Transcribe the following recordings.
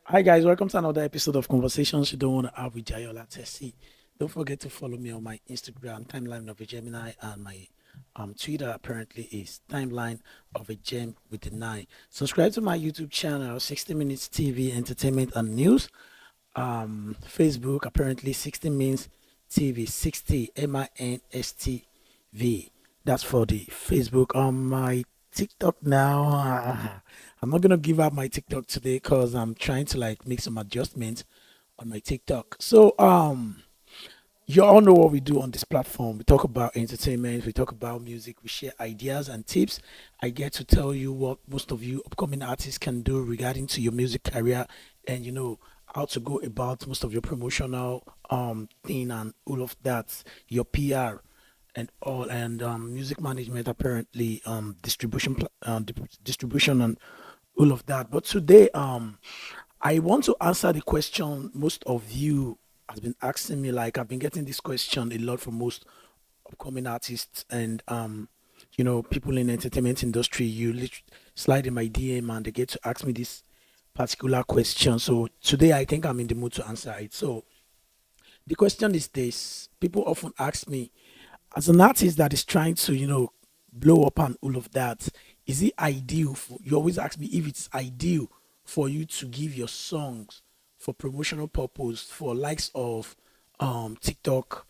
Hi guys, welcome to another episode of Conversations You Don't Want to Have with Jayola Tessie. Don't forget to follow me on my Instagram, timeline of a Gemini, and my Twitter apparently is timeline of a gem with the nine. Subscribe to my YouTube channel, 60 Minutes TV Entertainment and News. Facebook apparently 60 Minutes TV, 60 MINSTV. That's for the Facebook. On my TikTok now, I'm not gonna give out my TikTok today because I'm trying to like make some adjustments on my TikTok. You all know what we do on this platform. We talk about entertainment, we talk about music, we share ideas and tips. I get to tell you what most of you upcoming artists can do regarding to your music career, and how to go about most of your promotional thing and all of that, your PR and all, and music management apparently, distribution and all of that. But today, I want to answer the question most of you has been asking me. Like I've been getting this question a lot from most upcoming artists and people in the entertainment industry. You literally slide in my DM and they get to ask me this particular question. So today I think I'm in the mood to answer it. So the question is this: people often ask me, as an artist that is trying to blow up and all of that, is it ideal for you? Always ask me if it's ideal for you to give your songs for promotional purpose for likes of TikTok,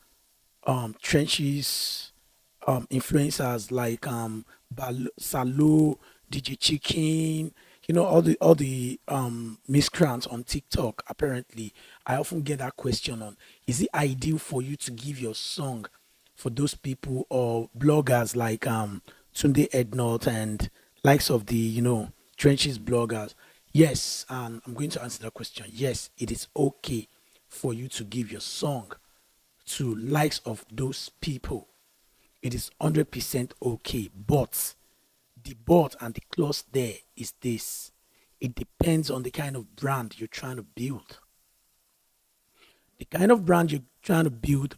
trenches, influencers like Salo, DJ Chicken, all the miscreants on TikTok. Apparently, I often get that question on: is it ideal for you to give your song for those people or bloggers like Tunde Ednot and likes of the trenches bloggers? Yes, and I'm going to answer that question. Yes, it is okay for you to give your song to likes of those people. It is 100% okay. But the but and the clause there is this: it depends on the kind of brand you're trying to build. The kind of brand you're trying to build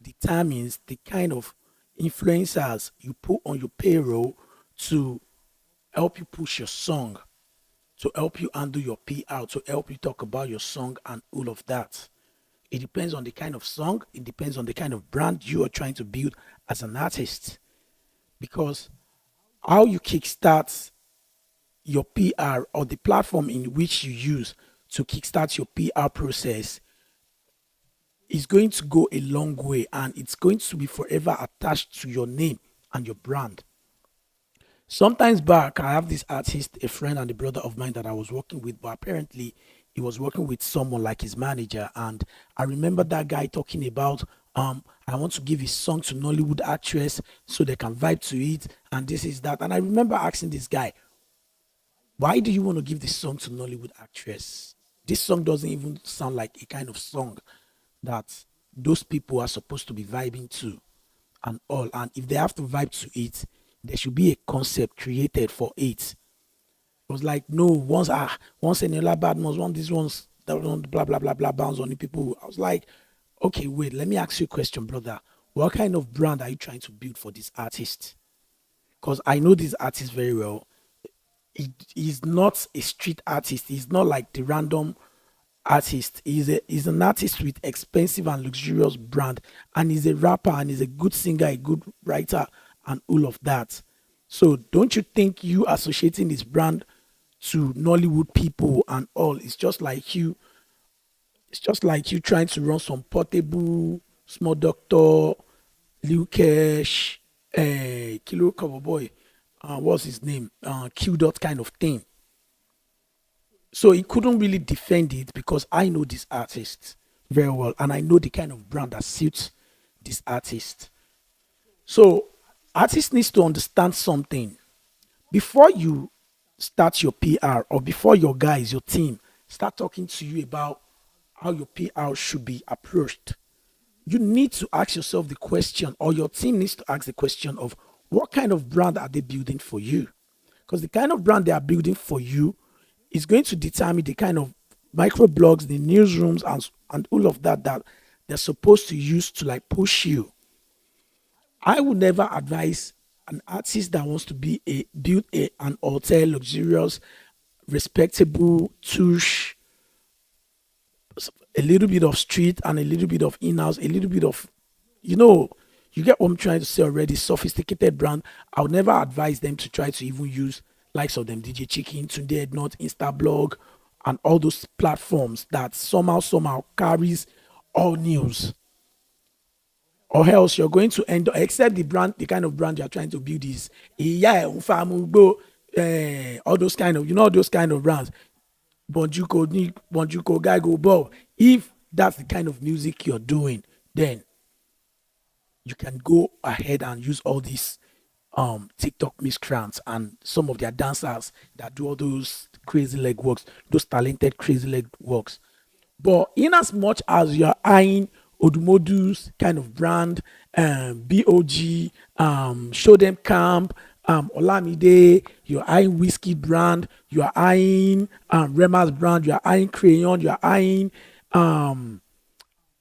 determines the kind of influencers you put on your payroll to help you push your song, to help you handle your PR, to help you talk about your song and all of that. It depends on the kind of song, it depends on the kind of brand you are trying to build as an artist. Because how you kickstart your PR or the platform in which you use to kickstart your PR process is going to go a long way, and it's going to be forever attached to your name and your brand. Sometimes back, I have this artist, a friend and a brother of mine that I was working with, but apparently he was working with someone like his manager. And I remember that guy talking about, I want to give his song to Nollywood actress so they can vibe to it, and this is that. And I remember asking this guy, why do you want to give this song to Nollywood actress? This song doesn't even sound like a kind of song that those people are supposed to be vibing to and all. And if they have to vibe to it, there should be a concept created for it. It was like, no, once Eniola Badmus, one these ones that one blah blah blah blah bounce on the people. I was like, okay, wait, let me ask you a question, brother. What kind of brand are you trying to build for this artist? Because I know this artist very well. He's not a street artist. He's not like the random artist. He's an artist with expensive and luxurious brand, and he's a rapper and he's a good singer, a good writer, and all of that. So don't you think you associating his brand to Nollywood people and all? It's just like you trying to run some portable small doctor, Liu Cash, Kilo Cover Boy, what's his name? Q dot kind of thing. So he couldn't really defend it because I know this artist very well and I know the kind of brand that suits this artist. So artist needs to understand something before you start your PR or before your guys, your team start talking to you about how your PR should be approached. You need to ask yourself the question, or your team needs to ask the question of what kind of brand are they building for you? Because the kind of brand they are building for you is going to determine the kind of microblogs, the newsrooms, and all of that that they're supposed to use to like push you. I would never advise an artist that wants to be a build an hotel, luxurious, respectable touche. a little bit of street and a little bit of in-house, a little bit of, you know, you get what I'm trying to say already. Sophisticated brand. I would never advise them to try to even use likes of them DJ Chicken, Tunde, not Instablog, and all those platforms that somehow carries all news, or else you're going to end up, except the brand, the kind of brand you're trying to build is yeah, all those kind of, all those kind of brands. Bonjuko guy go Bob. If that's the kind of music you're doing, then you can go ahead and use all these TikTok miscreants and some of their dancers that do all those crazy leg works, those talented crazy leg works. But in as much as you're eyeing Odumodu's kind of brand, BOG, Show Them Camp, Olamide, you're eyeing Whiskey brand, you're eyeing Rema's brand, you're eyeing Crayon, you're eyeing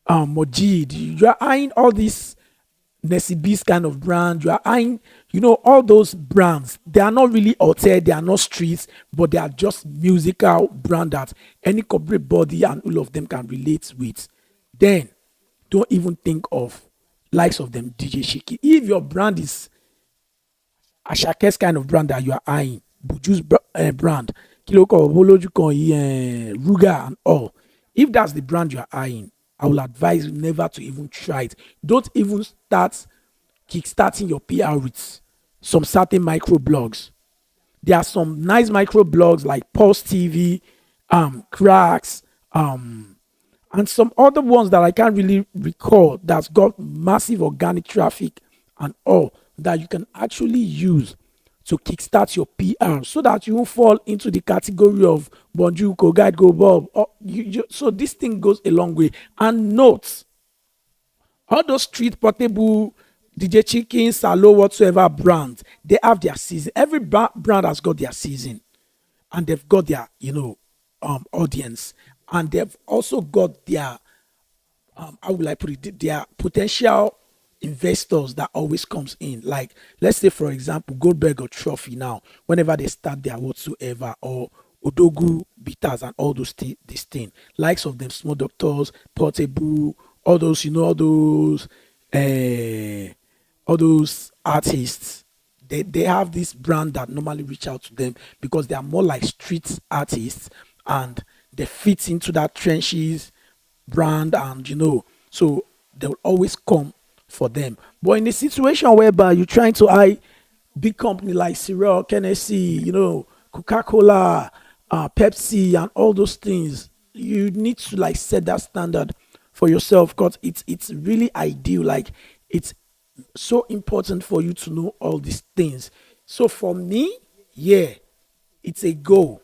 Mojid, you're eyeing all these Nessie Beast kind of brand, you are eyeing, all those brands. They are not really hotel, they are not streets, but they are just musical brand that any corporate body and all of them can relate with. Then don't even think of likes of them DJ Shiki. If your brand is Ashake's kind of brand that you are eyeing, Buju's brand, Kiloko, Bolojuko, Ruga, and all. If that's the brand you are eyeing, I will advise you never to even try it. Don't even start kickstarting your PR with some certain microblogs. There are some nice microblogs like Pulse TV, Cracks, and some other ones that I can't really recall that's got massive organic traffic and all that you can actually use to kickstart your PR so that you won't fall into the category of Bonjuko, Guide Go Bob. So this thing goes a long way. And note, all those street portable DJ Chicken, Salo, whatsoever brands, they have their season. Every brand has got their season and they've got their, audience. And they've also got their how will I put it, their potential investors that always comes in. Like, let's say, for example, Goldberg or Trophy now, whenever they start their whatsoever, or Odogu, Bitters, and all those this thing, likes of them, Small Doctors, Portable, all those, uh, all those artists. They have this brand that normally reach out to them because they are more like street artists and they fit into that trenches brand, and so they'll always come for them. But in a situation whereby you're trying to eye big company like Cyril, Tennessee, Coca-Cola, Pepsi, and all those things, you need to like set that standard for yourself because it's really ideal. Like, it's so important for you to know all these things. So for me, yeah, it's a go,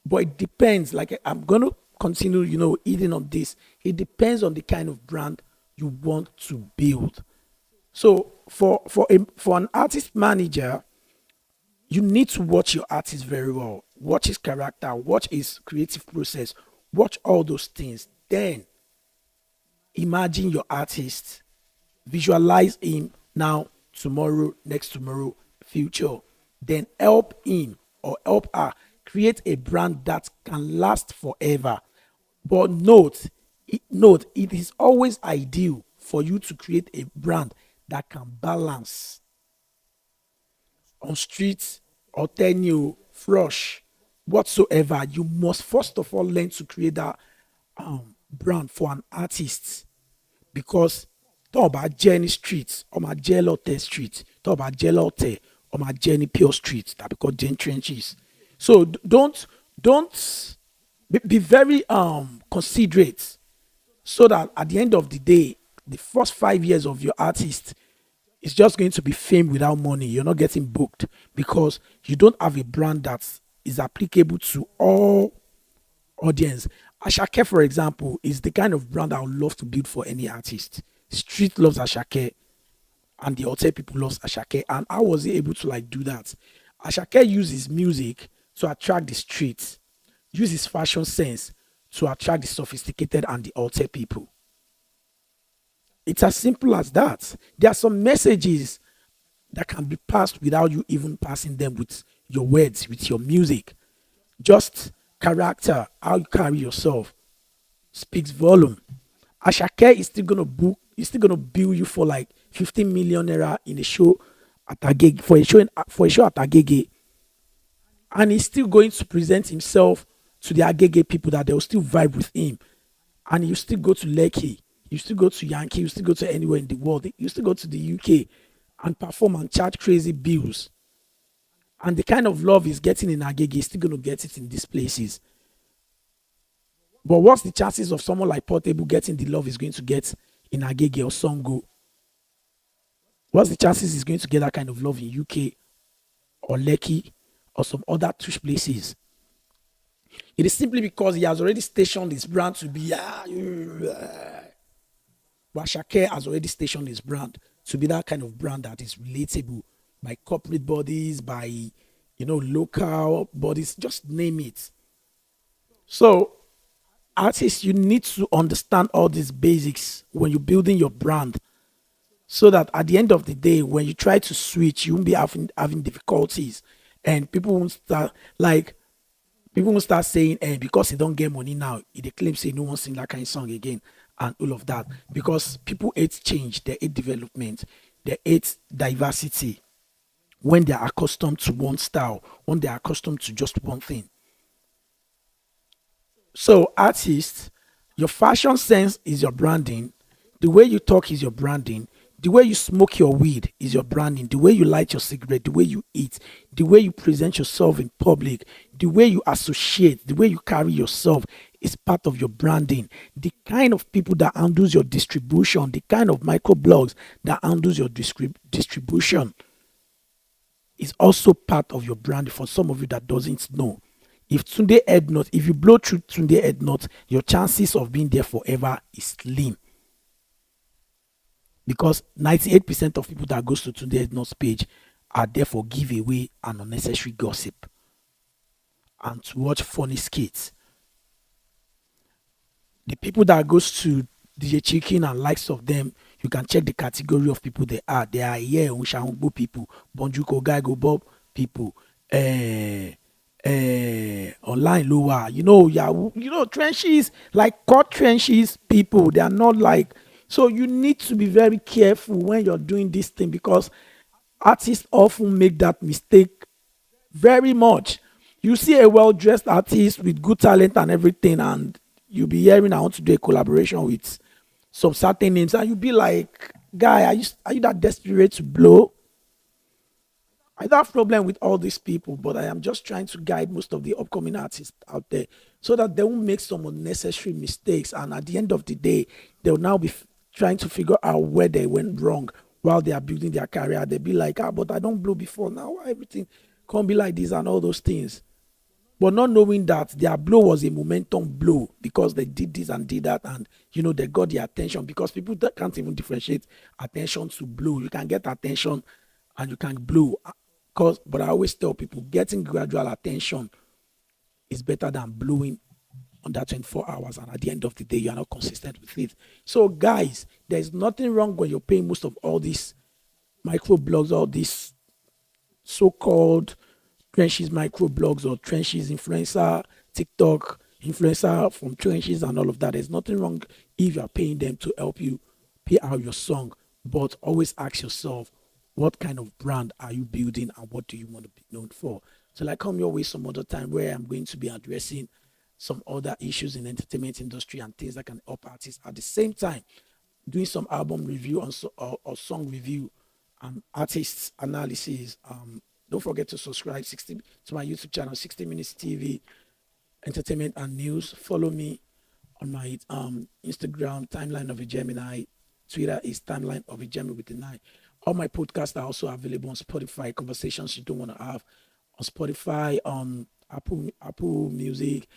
but it depends. Like, I'm gonna continue, eating on this. It depends on the kind of brand you want to build. So for an artist manager, you need to watch your artist very well. Watch his character, watch his creative process, watch all those things. Then imagine your artist, visualize him now, tomorrow, next tomorrow, future. Then help him or help her create a brand that can last forever. But note, it is always ideal for you to create a brand that can balance on streets or tenure, flush, whatsoever. You must first of all learn to create that brand for an artist, because tó o bá jẹ́ ní street o máa jẹ́ lọ́tẹ̀ street, tó o bá jẹ́ lọ́tẹ̀ o máa jẹ́ ní pure street tàbí kó jẹ́ ní trenches. So don't be very considerate, so that at the end of the day, the first 5 years of your artist is just going to be fame without money. You're not getting booked because you don't have a brand that is applicable to all audience. Ashake, for example, is the kind of brand I would love to build for any artist. Street loves Ashake, and the hotel people loves Ashake. And how was he able to like do that? Ashake uses music to attract the streets, use his fashion sense to attract the sophisticated and the hotel people. It's as simple as that. There are some messages that can be passed without you even passing them with your words, with your music. Just character, how you carry yourself. speaks volume. Ashake is still gonna book, is still gonna bill you for like 15 million naira in a show at Agege for a show at Agege, and he's still going to present himself to the Agege people that they'll still vibe with him, and you still go to Lekki, you still go to Yankee, you still go to anywhere in the world, you still go to the UK and perform and charge crazy bills. And the kind of love he's getting in Agege, he's still going to get it in these places. But what's the chances of someone like Portable getting the love he's going to get in Agege or Songo? What's the chances he's going to get that kind of love in UK or Lekki or some other tush places? It is simply because he has already stationed his brand to be, Washake has already stationed his brand to be that kind of brand that is relatable by corporate bodies, by local bodies, just name it. So artists, you need to understand all these basics when you're building your brand, so that at the end of the day, when you try to switch, you won't be having difficulties, and people won't start saying, because he don't get money now, he dey claim say no one sing that kind of song again, and all of that. Because people hate change, they hate development, they hate diversity when they are accustomed to one style, when they are accustomed to just one thing. So, artists, your fashion sense is your branding. The way you talk is your branding. The way you smoke your weed is your branding. The way you light your cigarette, the way you eat, the way you present yourself in public, the way you associate, the way you carry yourself is part of your branding. The kind of people that handles your distribution, the kind of microblogs that handles your distribution is also part of your brand. For some of you that doesn't know, if Tunde head not, if you blow through Tunde head not, your chances of being there forever is slim, because 98% of people that goes to Tunde head not's page are there for giveaway and unnecessary gossip and to watch funny skits. The people that goes to DJ Chicken and likes of them, you can check the category of people they are. They are here, Ushangbo people, Bonjuko Gaigo Bob people, online lower, yeah, trenches, like cut trenches people. They are not like, so you need to be very careful when you're doing this thing, because artists often make that mistake very much. You see a well dressed artist with good talent and everything, and you'll be hearing, I want to do a collaboration with some certain names, and you'll be like, guy, are you that desperate to blow? I don't have problem with all these people, but I am just trying to guide most of the upcoming artists out there so that they won't make some unnecessary mistakes. And at the end of the day, they'll now be trying to figure out where they went wrong while they are building their career. They'll be like, but I don't blow before now. Why everything can't be like this and all those things. But not knowing that their blow was a momentum blow because they did this and did that, and they got the attention, because people that can't even differentiate attention to blow. You can get attention and you can blow. Cause, but I always tell people, getting gradual attention is better than blowing under 24 hours, and at the end of the day you are not consistent with it. So guys, there's nothing wrong when you're paying most of all these microblogs, all these so-called trenches microblogs or trenches influencer, TikTok influencer from trenches and all of that. There's nothing wrong if you're paying them to help you pay out your song. But always ask yourself, what kind of brand are you building and what do you want to be known for? So like come your way some other time where I'm going to be addressing some other issues in entertainment industry and things that can help artists. At the same time, doing some album review or song review and artists analysis. Don't forget to subscribe 60 to my YouTube channel, 60 Minutes TV, Entertainment and News. Follow me on my Instagram, Timeline of a Gemini. Twitter is Timeline of a Gemini with the nine. All my podcasts are also available on Spotify. Conversations you don't want to have on Spotify, on Apple Music,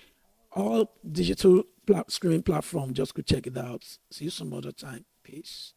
all digital streaming platform. Just go check it out. See you some other time. Peace.